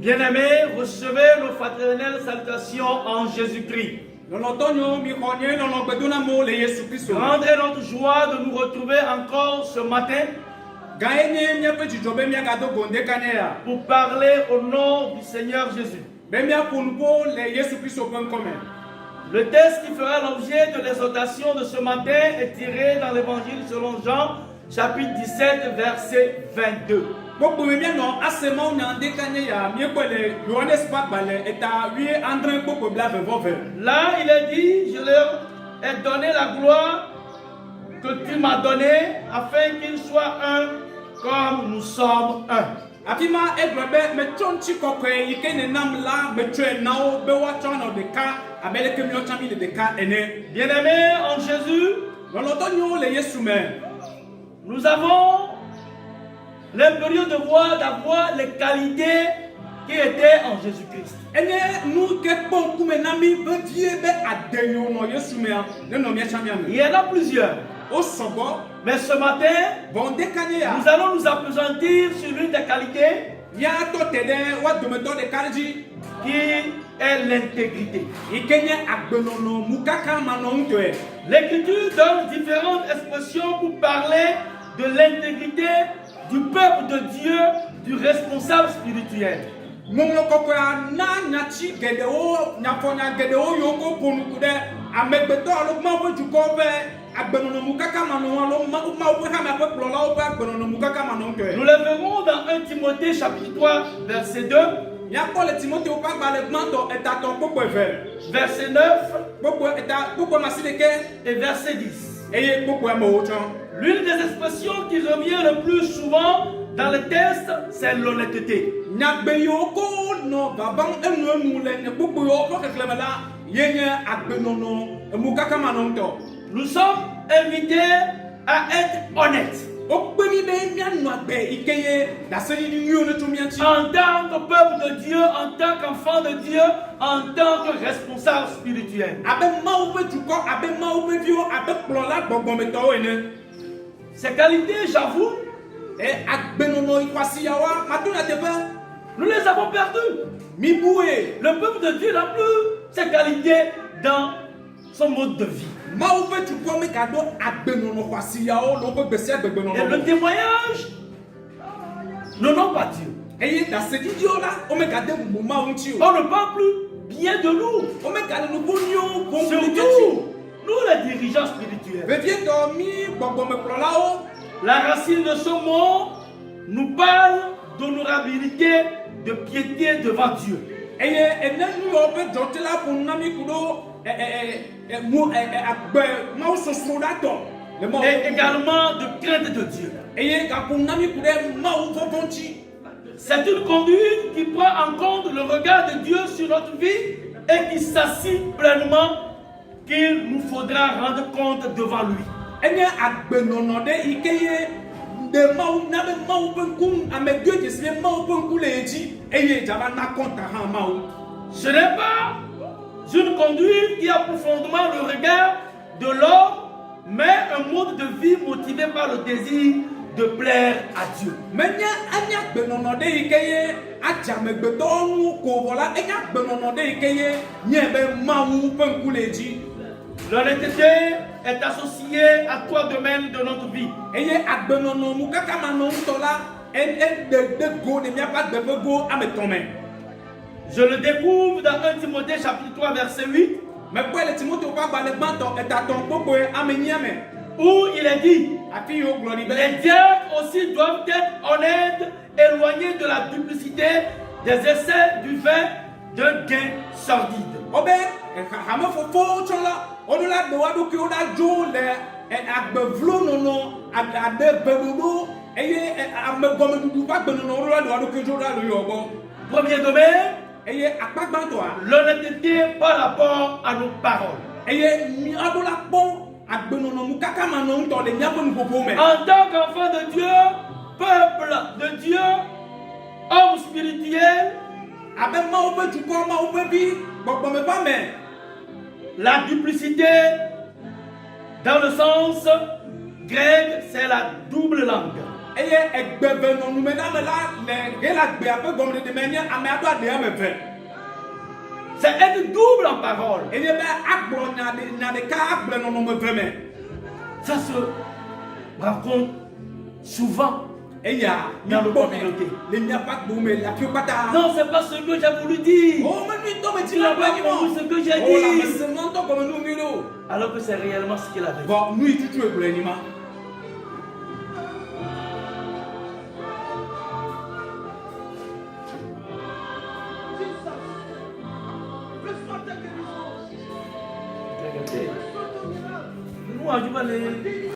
Bien-aimés, recevez nos fraternelles salutations en Jésus-Christ. Grande est notre joie de nous retrouver encore ce matin pour parler au nom du Seigneur Jésus. Le texte qui fera l'objet de l'exhortation de ce matin est tiré dans l'évangile selon Jean, chapitre 17, verset 22. Là, il est dit, je leur ai donné la gloire que tu m'as donnée, afin qu'ils soient un comme nous sommes un. Bien-aimés en Jésus, nous avons l'impérieux devoir d'avoir les qualités qui étaient en Jésus-Christ. Il y en a plusieurs. Mais ce matin, nous allons nous appesantir sur l'une des qualités qui est l'intégrité. L'Écriture donne différentes expressions pour parler de l'intégrité du peuple de Dieu, du responsable spirituel. Nous le verrons dans 1 Timothée chapitre 3 verset 2, verset 9 et verset 10. L'une des expressions qui revient le plus souvent dans le texte, c'est l'honnêteté. Nous sommes invités à être honnêtes. En tant que peuple de Dieu, en tant qu'enfant de Dieu, en tant que responsable spirituel. Ces qualités, j'avoue, nous les avons perdues. Le peuple de Dieu n'a plus ces qualités dans son mode de vie. Et le témoignage ne nomme pas Dieu. On ne parle plus bien de nous. Surtout, nous les dirigeants spirituels. La racine de ce mot nous parle d'honorabilité, de piété devant Dieu. Et également de crainte de Dieu. C'est une conduite qui prend en compte le regard de Dieu sur notre vie et qui s'assied pleinement qu'il nous faudra rendre compte devant lui. Ce n'est pas une conduite qui a pour fondement le regard de l'homme, mais un mode de vie motivé par le désir de plaire à Dieu. L'honnêteté est associée à trois domaines de notre vie. Je le découvre dans 1 Timothée chapitre 3 verset 8, où il est dit, les diacres aussi doivent être honnêtes, éloignés de la duplicité, des essais du vin, d'un gain sordide. Premier domaine, l'honnêteté par rapport à nos paroles. En tant qu'enfant de Dieu, peuple de Dieu, homme spirituel, la duplicité, dans le sens grec, c'est la double langue. C'est être double en parole. Ça se rencontre souvent dans nos communautés. Non, c'est pas ce que j'ai voulu dire. Tu n'as pas compris ce que j'ai dit. Alors que c'est réellement ce qu'il avait dit. Nous, on va